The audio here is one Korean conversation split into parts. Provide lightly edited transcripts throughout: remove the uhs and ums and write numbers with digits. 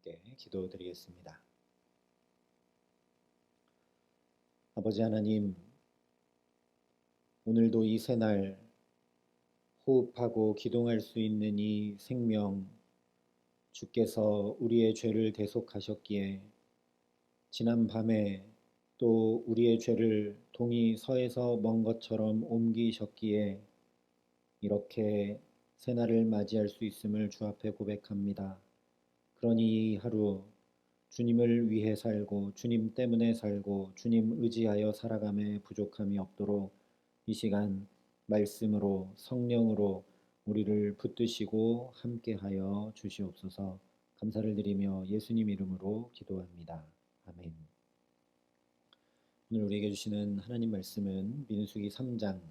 함께 기도드리겠습니다. 아버지 하나님, 오늘도 이 새날 호흡하고 기동할 수 있는 이 생명, 주께서 우리의 죄를 대속하셨기에 지난 밤에 또 우리의 죄를 동이 서에서 먼 것처럼 옮기셨기에 이렇게 새날을 맞이할 수 있음을 주 앞에 고백합니다. 그러니 이 하루 주님을 위해 살고 주님 때문에 살고 주님 의지하여 살아감에 부족함이 없도록 이 시간 말씀으로 성령으로 우리를 붙드시고 함께하여 주시옵소서. 감사를 드리며 예수님 이름으로 기도합니다. 아멘. 오늘 우리에게 주시는 하나님 말씀은 민수기 3장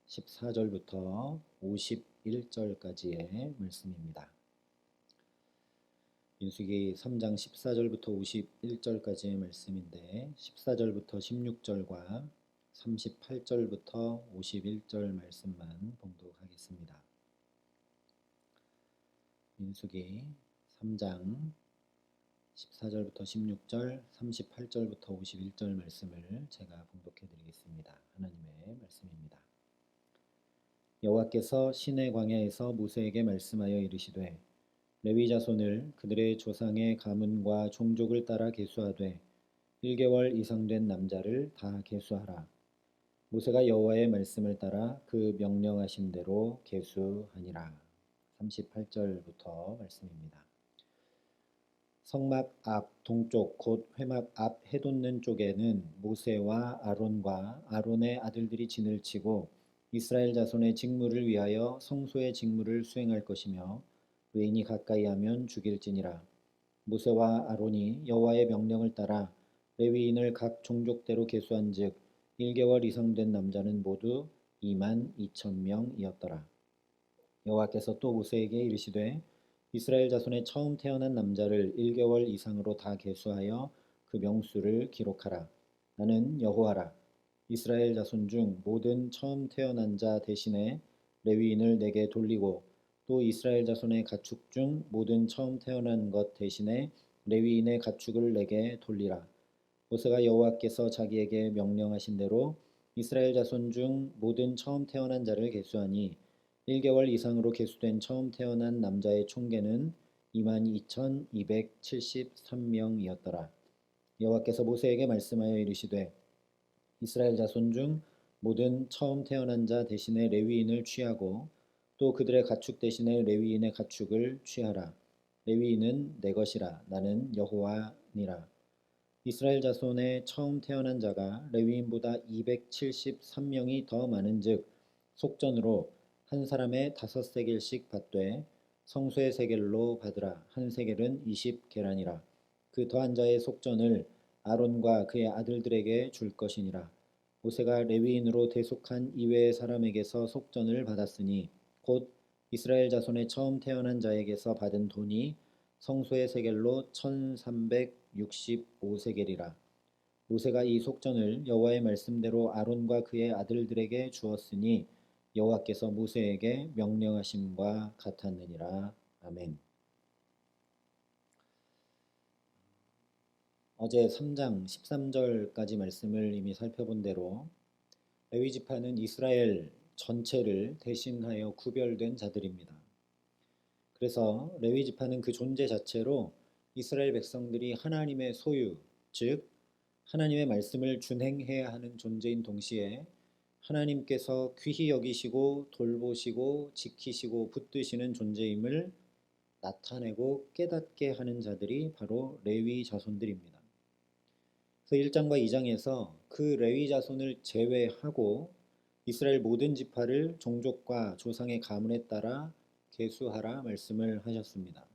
14절부터 51절까지의 말씀입니다. 민수기 3장 14절부터 51절까지의 말씀인데 14절부터 16절과 38절부터 51절 말씀만 봉독하겠습니다. 민수기 3장 14절부터 16절, 38절부터 51절 말씀을 제가 봉독해 드리겠습니다. 하나님의 말씀입니다. 여호와께서 시내 광야에서 모세에게 말씀하여 이르시되 레위 자손을 그들의 조상의 가문과 종족을 따라 계수하되 1개월 이상 된 남자를 다 계수하라. 모세가 여호와의 말씀을 따라 그 명령하신 대로 계수하니라. 38절부터 말씀입니다. 성막 앞 동쪽 곧 회막 앞 해돋는 쪽에는 모세와 아론과 아론의 아들들이 진을 치고 이스라엘 자손의 직무를 위하여 성소의 직무를 수행할 것이며 외인이 가까이 하면 죽일지니라. 모세와 아론이 여호와의 명령을 따라 레위인을 각 종족대로 계수한즉 1개월 이상 된 남자는 모두 22,000명이었더라. 여호와께서 또 모세에게 이르시되 이스라엘 자손의 처음 태어난 남자를 1개월 이상으로 다 계수하여 그 명수를 기록하라. 나는 여호와라. 이스라엘 자손 중 모든 처음 태어난 자 대신에 레위인을 내게 돌리고 또 이스라엘 자손의 가축 중 모든 처음 태어난 것 대신에 레위인의 가축을 내게 돌리라. 모세가 여호와께서 자기에게 명령하신 대로 이스라엘 자손 중 모든 처음 태어난 자를 계수하니 1개월 이상으로 계수된 처음 태어난 남자의 총계는 22,273명이었더라. 여호와께서 모세에게 말씀하여 이르시되 이스라엘 자손 중 모든 처음 태어난 자 대신에 레위인을 취하고 또 그들의 가축 대신에 레위인의 가축을 취하라. 레위인은 내 것이라. 나는 여호와니라. 이스라엘 자손의 처음 태어난 자가 레위인보다 273명이 더 많은즉 속전으로 한 사람의 5세겔씩 받되 성소의 세겔로 받으라. 한 세겔은 20계란이라. 그 더한 자의 속전을 아론과 그의 아들들에게 줄 것이니라. 모세가 레위인으로 대속한 이외의 사람에게서 속전을 받았으니 곧 이스라엘 자손의 처음 태어난 자에게서 받은 돈이 성소의 세겔로 1365세겔이라. 모세가 이 속전을 여호와의 말씀대로 아론과 그의 아들들에게 주었으니 여호와께서 모세에게 명령하심과 같았느니라. 아멘. 어제 3장 13절까지 말씀을 이미 살펴본 대로 레위 지파는 이스라엘 전체를 대신하여 구별된 자들입니다. 그래서 레위 지파는 그 존재 자체로 이스라엘 백성들이 하나님의 소유, 즉 하나님의 말씀을 준행해야 하는 존재인 동시에 하나님께서 귀히 여기시고 돌보시고 지키시고 붙드시는 존재임을 나타내고 깨닫게 하는 자들이 바로 레위 자손들입니다. 그래서 1장과 2장에서 그 레위 자손을 제외하고 이스라엘 모든 지파를 종족과 조상의 가문에 따라 계수하라 말씀을 하셨습니다.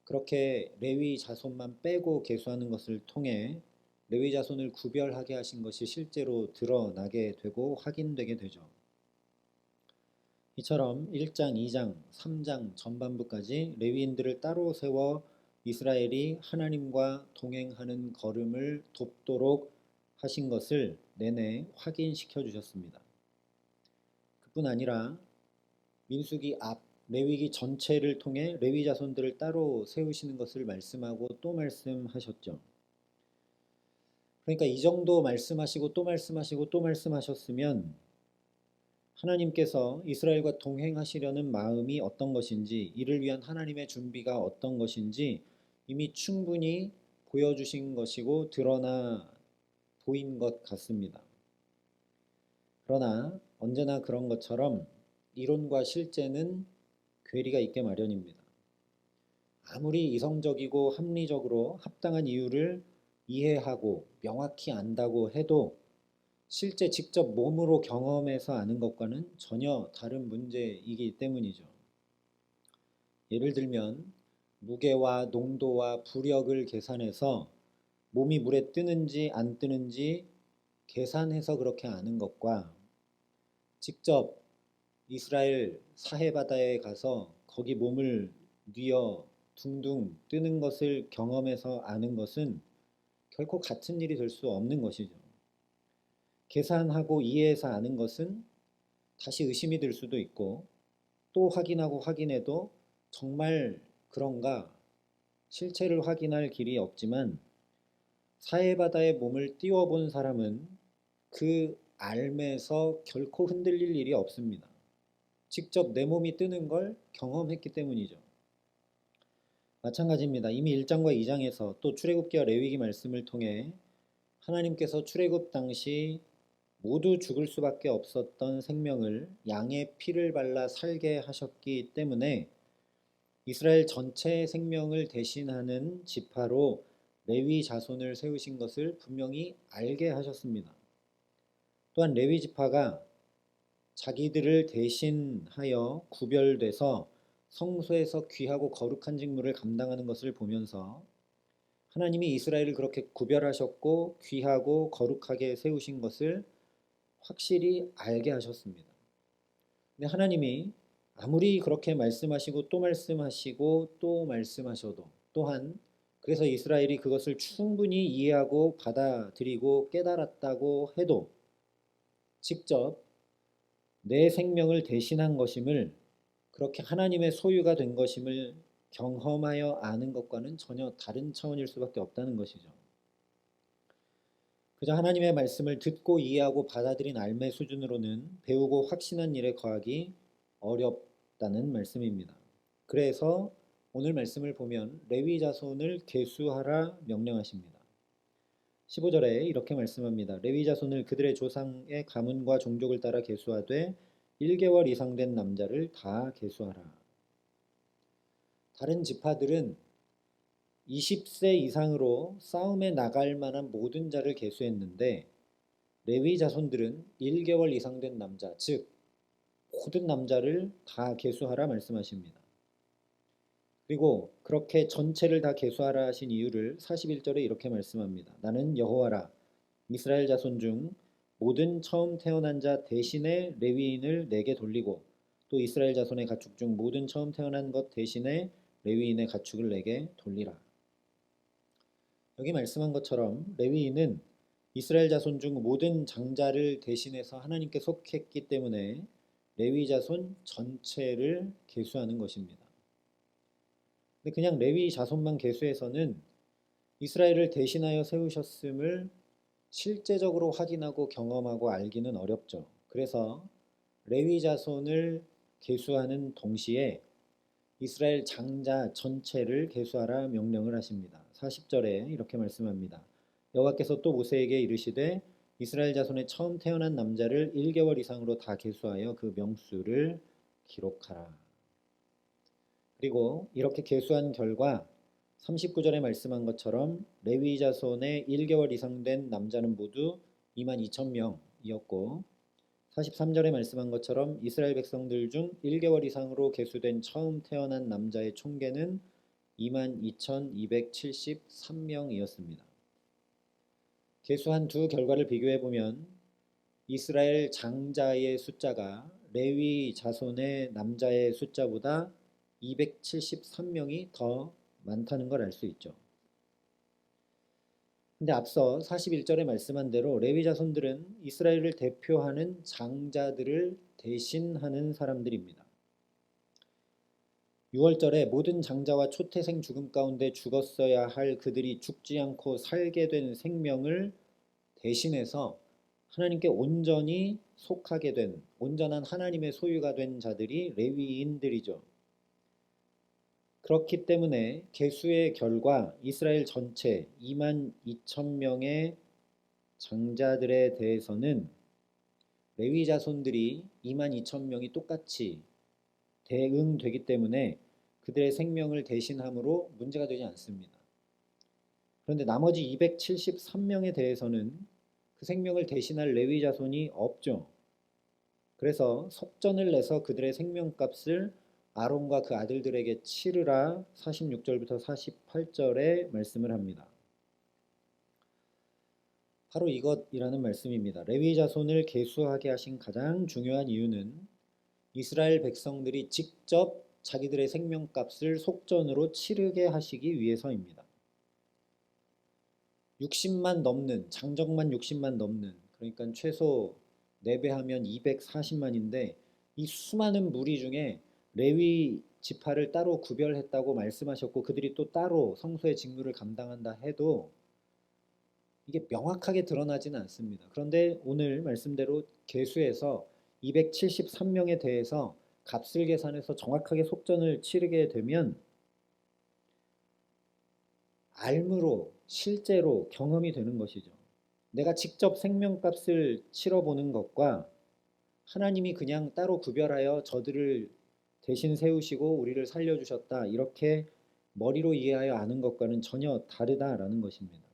그렇게 레위 자손만 빼고 계수하는 것을 통해 레위 자손을 구별하게 하신 것이 실제로 드러나게 되고 확인되게 되죠. 이처럼 1장, 2장, 3장 전반부까지 레위인들을 따로 세워 이스라엘이 하나님과 동행하는 걸음을 돕도록 하신 것을 내내 확인시켜 주셨습니다. 그뿐 아니라 민수기 앞 레위기 전체를 통해 레위 자손들을 따로 세우시는 것을 말씀하고 또 말씀하셨죠. 그러니까 이 정도 말씀하시고 또 말씀하시고 또 말씀하셨으면 하나님께서 이스라엘과 동행하시려는 마음이 어떤 것인지, 이를 위한 하나님의 준비가 어떤 것인지 이미 충분히 보여주신 것이고 드러나 보인 것 같습니다. 그러나 언제나 그런 것처럼 이론과 실제는 괴리가 있게 마련입니다. 아무리 이성적이고 합리적으로 합당한 이유를 이해하고 명확히 안다고 해도 실제 직접 몸으로 경험해서 아는 것과는 전혀 다른 문제이기 때문이죠. 예를 들면 무게와 농도와 부력을 계산해서 몸이 물에 뜨는지 안 뜨는지 계산해서 그렇게 아는 것과 직접 이스라엘 사해 바다에 가서 거기 몸을 뉘어 둥둥 뜨는 것을 경험해서 아는 것은 결코 같은 일이 될 수 없는 것이죠. 계산하고 이해해서 아는 것은 다시 의심이 들 수도 있고 또 확인하고 확인해도 정말 그런가 실체를 확인할 길이 없지만 사해바다에 몸을 띄워본 사람은 그 알매에서 결코 흔들릴 일이 없습니다. 직접 내 몸이 뜨는 걸 경험했기 때문이죠. 마찬가지입니다. 이미 1장과 2장에서 또 출애굽기와 레위기 말씀을 통해 하나님께서 출애굽 당시 모두 죽을 수밖에 없었던 생명을 양의 피를 발라 살게 하셨기 때문에 이스라엘 전체의 생명을 대신하는 지파로 레위 자손을 세우신 것을 분명히 알게 하셨습니다. 또한 레위 지파가 자기들을 대신하여 구별돼서 성소에서 귀하고 거룩한 직무를 감당하는 것을 보면서 하나님이 이스라엘을 그렇게 구별하셨고 귀하고 거룩하게 세우신 것을 확실히 알게 하셨습니다. 근데 하나님이 아무리 그렇게 말씀하시고 또 말씀하시고 또 말씀하셔도 또한 그래서 이스라엘이 그것을 충분히 이해하고 받아들이고 깨달았다고 해도 직접 내 생명을 대신한 것임을 그렇게 하나님의 소유가 된 것임을 경험하여 아는 것과는 전혀 다른 차원일 수밖에 없다는 것이죠. 그저 하나님의 말씀을 듣고 이해하고 받아들인 알매 수준으로는 배우고 확신한 일에 거하기 어렵다는 말씀입니다. 그래서 오늘 말씀을 보면 레위 자손을 계수하라 명령하십니다. 15절에 이렇게 말씀합니다. 레위 자손을 그들의 조상의 가문과 종족을 따라 계수하되 1개월 이상 된 남자를 다 계수하라. 다른 지파들은 20세 이상으로 싸움에 나갈 만한 모든 자를 계수했는데 레위 자손들은 1개월 이상 된 남자, 즉 모든 남자를 다 계수하라 말씀하십니다. 그리고 그렇게 전체를 다 계수하라 하신 이유를 41절에 이렇게 말씀합니다. 나는 여호와라. 이스라엘 자손 중 모든 처음 태어난 자 대신에 레위인을 내게 돌리고 또 이스라엘 자손의 가축 중 모든 처음 태어난 것 대신에 레위인의 가축을 내게 돌리라. 여기 말씀한 것처럼 레위인은 이스라엘 자손 중 모든 장자를 대신해서 하나님께 속했기 때문에 레위 자손 전체를 계수하는 것입니다. 근데 그냥 레위 자손만 계수해서는 이스라엘을 대신하여 세우셨음을 실제적으로 확인하고 경험하고 알기는 어렵죠. 그래서 레위 자손을 계수하는 동시에 이스라엘 장자 전체를 계수하라 명령을 하십니다. 40절에 이렇게 말씀합니다. 여호와께서 또 모세에게 이르시되 이스라엘 자손의 처음 태어난 남자를 1개월 이상으로 다 계수하여 그 명수를 기록하라. 그리고 이렇게 계수한 결과 39절에 말씀한 것처럼 레위 자손의 1개월 이상 된 남자는 모두 22,000명이었고 43절에 말씀한 것처럼 이스라엘 백성들 중 1개월 이상으로 계수된 처음 태어난 남자의 총계는 22,273명이었습니다. 계수한 두 결과를 비교해 보면 이스라엘 장자의 숫자가 레위 자손의 남자의 숫자보다 273명이 더 많다는 걸 알 수 있죠. 근데 앞서 41절에 말씀한 대로 레위 자손들은 이스라엘을 대표하는 장자들을 대신하는 사람들입니다. 6월절에 모든 장자와 초태생 죽음 가운데 죽었어야 할 그들이 죽지 않고 살게 된 생명을 대신해서 하나님께 온전히 속하게 된 온전한 하나님의 소유가 된 자들이 레위인들이죠. 그렇기 때문에 계수의 결과 이스라엘 전체 2만 2천 명의 장자들에 대해서는 레위 자손들이 2만 2천 명이 똑같이 대응되기 때문에 그들의 생명을 대신함으로 문제가 되지 않습니다. 그런데 나머지 273명에 대해서는 그 생명을 대신할 레위 자손이 없죠. 그래서 속전을 내서 그들의 생명값을 아론과 그 아들들에게 치르라 46절부터 48절에 말씀을 합니다. 바로 이것이라는 말씀입니다. 레위 자손을 계수하게 하신 가장 중요한 이유는 이스라엘 백성들이 직접 자기들의 생명값을 속전으로 치르게 하시기 위해서입니다. 60만 넘는 장정만 60만 넘는 그러니까 최소 4배하면 240만인데 이 수많은 무리 중에 레위 지파를 따로 구별했다고 말씀하셨고 그들이 또 따로 성소의 직무를 감당한다 해도 이게 명확하게 드러나지는 않습니다. 그런데 오늘 말씀대로 계수에서 273명에 대해서 값을 계산해서 정확하게 속전을 치르게 되면 알므로 실제로 경험이 되는 것이죠. 내가 직접 생명값을 치러보는 것과 하나님이 그냥 따로 구별하여 저들을 대신 세우시고 우리를 살려주셨다 이렇게 머리로 이해하여 아는 것과는 전혀 다르다라는 것입니다.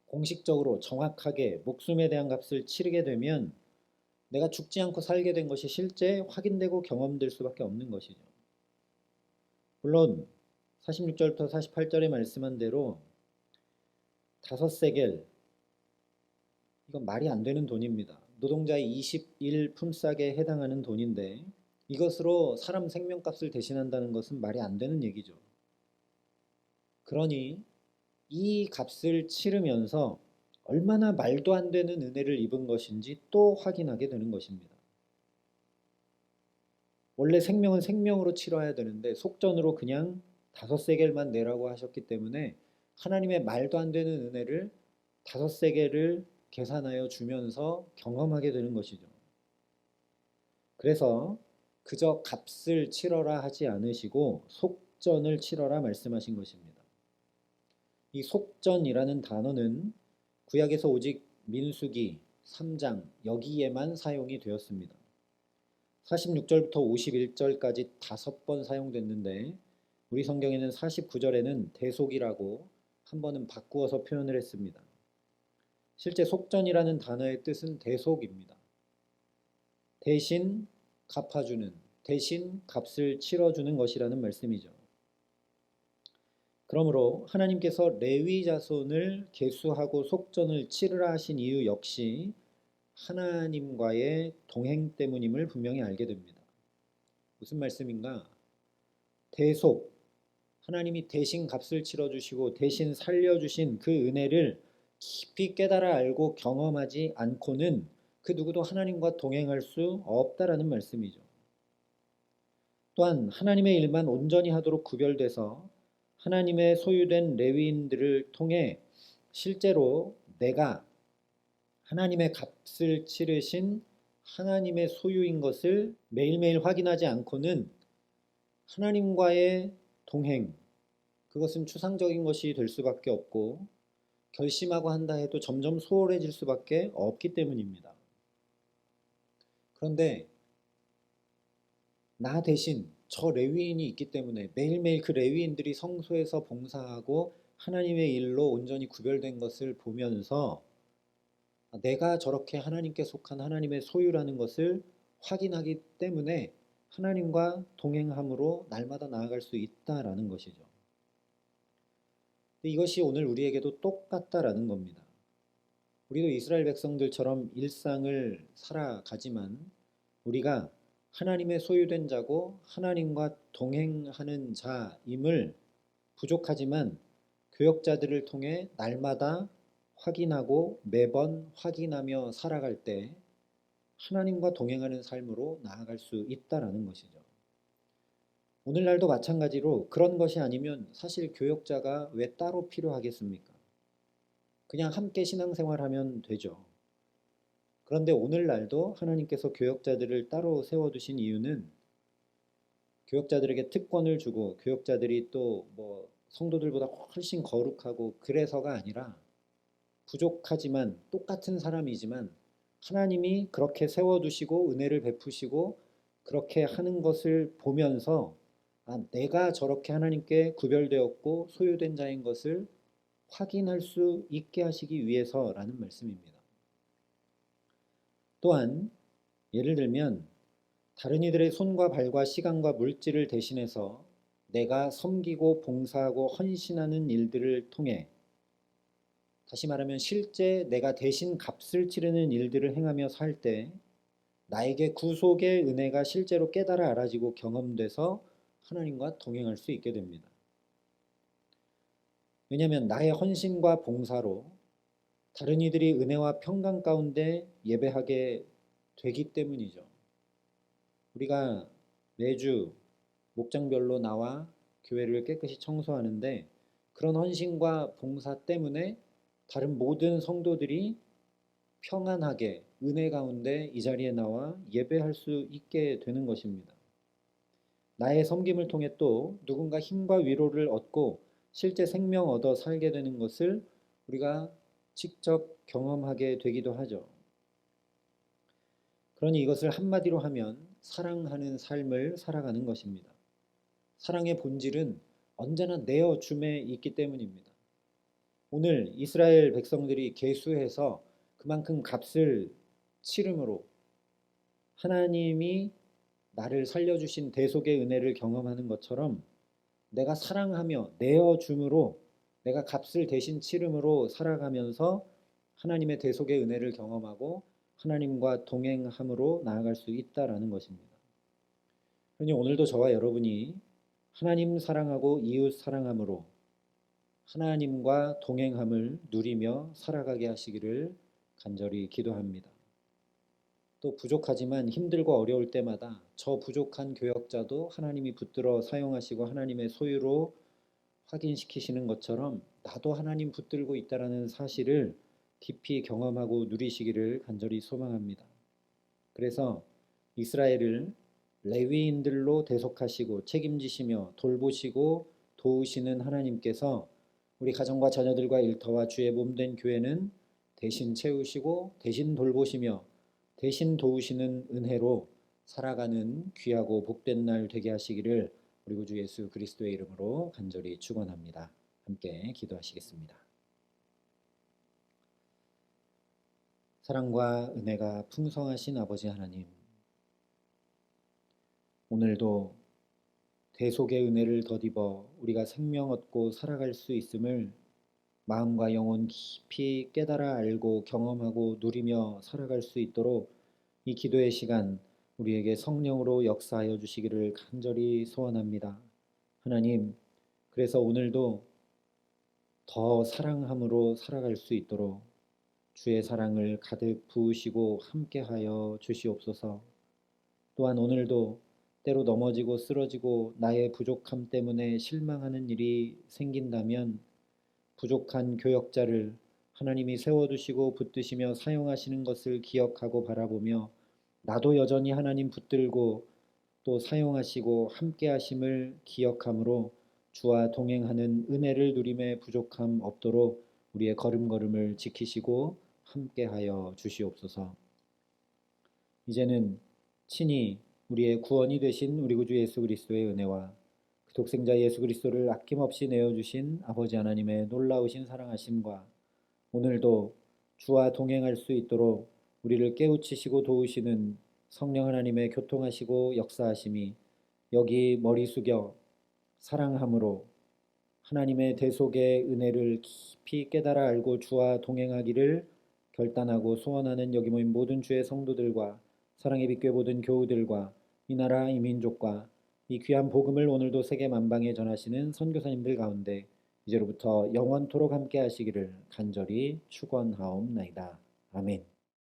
공식적으로 정확하게 목숨에 대한 값을 치르게 되면 내가 죽지 않고 살게 된 것이 실제 확인되고 경험될 수밖에 없는 것이죠. 물론 46절부터 48절에 말씀한 대로 5세겔 이건 말이 안 되는 돈입니다. 노동자의 20일 품삯에 해당하는 돈인데 이것으로 사람 생명값을 대신한다는 것은 말이 안 되는 얘기죠. 그러니 이 값을 치르면서 얼마나 말도 안 되는 은혜를 입은 것인지 또 확인하게 되는 것입니다. 원래 생명은 생명으로 치러야 되는데 속전으로 그냥 5세겔만 내라고 하셨기 때문에 하나님의 말도 안 되는 은혜를 5세겔을 계산하여 주면서 경험하게 되는 것이죠. 그래서 그저 값을 치러라 하지 않으시고 속전을 치러라 말씀하신 것입니다. 이 속전이라는 단어는 구약에서 오직 민수기 3장 여기에만 사용이 되었습니다. 46절부터 51절까지 5번 사용됐는데 우리 성경에는 49절에는 대속이라고 한 번은 바꾸어서 표현을 했습니다. 실제 속전이라는 단어의 뜻은 대속입니다. 대신 갚아주는, 대신 값을 치러주는 것이라는 말씀이죠. 그러므로 하나님께서 레위 자손을 계수하고 속전을 치르라 하신 이유 역시 하나님과의 동행 때문임을 분명히 알게 됩니다. 무슨 말씀인가? 대속, 하나님이 대신 값을 치러주시고 대신 살려주신 그 은혜를 깊이 깨달아 알고 경험하지 않고는 그 누구도 하나님과 동행할 수 없다라는 말씀이죠. 또한 하나님의 일만 온전히 하도록 구별돼서 하나님의 소유된 레위인들을 통해 실제로 내가 하나님의 값을 치르신 하나님의 소유인 것을 매일매일 확인하지 않고는 하나님과의 동행, 그것은 추상적인 것이 될 수밖에 없고 결심하고 한다 해도 점점 소홀해질 수밖에 없기 때문입니다. 그런데 나 대신 저 레위인이 있기 때문에 매일매일 그 레위인들이 성소에서 봉사하고 하나님의 일로 온전히 구별된 것을 보면서 내가 저렇게 하나님께 속한 하나님의 소유라는 것을 확인하기 때문에 하나님과 동행함으로 날마다 나아갈 수 있다라는 것이죠. 이것이 오늘 우리에게도 똑같다라는 겁니다. 우리도 이스라엘 백성들처럼 일상을 살아가지만 우리가 하나님의 소유된 자고 하나님과 동행하는 자임을 부족하지만 교역자들을 통해 날마다 확인하고 매번 확인하며 살아갈 때 하나님과 동행하는 삶으로 나아갈 수 있다라는 것이죠. 오늘날도 마찬가지로 그런 것이 아니면 사실 교역자가 왜 따로 필요하겠습니까? 그냥 함께 신앙생활하면 되죠. 그런데 오늘날도 하나님께서 교역자들을 따로 세워두신 이유는 교역자들에게 특권을 주고 교역자들이 또 뭐 성도들보다 훨씬 거룩하고 그래서가 아니라 부족하지만 똑같은 사람이지만 하나님이 그렇게 세워두시고 은혜를 베푸시고 그렇게 하는 것을 보면서 내가 저렇게 하나님께 구별되었고 소유된 자인 것을 확인할 수 있게 하시기 위해서라는 말씀입니다. 또한 예를 들면 다른 이들의 손과 발과 시간과 물질을 대신해서 내가 섬기고 봉사하고 헌신하는 일들을 통해 다시 말하면 실제 내가 대신 값을 치르는 일들을 행하며 살 때 나에게 구속의 은혜가 실제로 깨달아 알아지고 경험돼서 하나님과 동행할 수 있게 됩니다. 왜냐하면 나의 헌신과 봉사로 다른 이들이 은혜와 평강 가운데 예배하게 되기 때문이죠. 우리가 매주 목장별로 나와 교회를 깨끗이 청소하는데 그런 헌신과 봉사 때문에 다른 모든 성도들이 평안하게 은혜 가운데 이 자리에 나와 예배할 수 있게 되는 것입니다. 나의 섬김을 통해 또 누군가 힘과 위로를 얻고 실제 생명 얻어 살게 되는 것을 우리가 직접 경험하게 되기도 하죠. 그러니 이것을 한마디로 하면 사랑하는 삶을 살아가는 것입니다. 사랑의 본질은 언제나 내어줌에 있기 때문입니다. 오늘 이스라엘 백성들이 계수해서 그만큼 값을 치름으로 하나님이 나를 살려주신 대속의 은혜를 경험하는 것처럼 내가 사랑하며 내어줌으로 내가 값을 대신 치름으로 살아가면서 하나님의 대속의 은혜를 경험하고 하나님과 동행함으로 나아갈 수 있다라는 것입니다. 그러니 오늘도 저와 여러분이 하나님 사랑하고 이웃 사랑함으로 하나님과 동행함을 누리며 살아가게 하시기를 간절히 기도합니다. 또 부족하지만 힘들고 어려울 때마다 저 부족한 교역자도 하나님이 붙들어 사용하시고 하나님의 소유로 확인시키시는 것처럼 나도 하나님 붙들고 있다라는 사실을 깊이 경험하고 누리시기를 간절히 소망합니다. 그래서 이스라엘을 레위인들로 대속하시고 책임지시며 돌보시고 도우시는 하나님께서 우리 가정과 자녀들과 일터와 주의 몸된 교회는 대신 채우시고 대신 돌보시며 대신 도우시는 은혜로 살아가는 귀하고 복된 날 되게 하시기를 우리 구주 예수 그리스도의 이름으로 간절히 축원합니다. 함께 기도하시겠습니다. 사랑과 은혜가 풍성하신 아버지 하나님, 오늘도 대속의 은혜를 덧입어 우리가 생명 얻고 살아갈 수 있음을 마음과 영혼 깊이 깨달아 알고 경험하고 누리며 살아갈 수 있도록 이 기도의 시간 우리에게 성령으로 역사하여 주시기를 간절히 소원합니다. 하나님, 그래서 오늘도 더 사랑함으로 살아갈 수 있도록 주의 사랑을 가득 부으시고 함께하여 주시옵소서. 또한 오늘도 때로 넘어지고 쓰러지고 나의 부족함 때문에 실망하는 일이 생긴다면 부족한 교역자를 하나님이 세워두시고 붙드시며 사용하시는 것을 기억하고 바라보며 나도 여전히 하나님 붙들고 또 사용하시고 함께하심을 기억함으로 주와 동행하는 은혜를 누림에 부족함 없도록 우리의 걸음걸음을 지키시고 함께하여 주시옵소서. 이제는 친히 우리의 구원이 되신 우리 구주 예수 그리스도의 은혜와 그 독생자 예수 그리스도를 아낌없이 내어주신 아버지 하나님의 놀라우신 사랑하심과 오늘도 주와 동행할 수 있도록 우리를 깨우치시고 도우시는 성령 하나님의 교통하시고 역사하심이 여기 머리 숙여 사랑함으로 하나님의 대속의 은혜를 깊이 깨달아 알고 주와 동행하기를 결단하고 소원하는 여기 모인 모든 주의 성도들과 사랑의 빛교회 모든 교우들과 이 나라 이 민족과 이 귀한 복음을 오늘도 세계 만방에 전하시는 선교사님들 가운데 이제로부터 영원토록 함께 하시기를 간절히 축원하옵나이다. 아멘.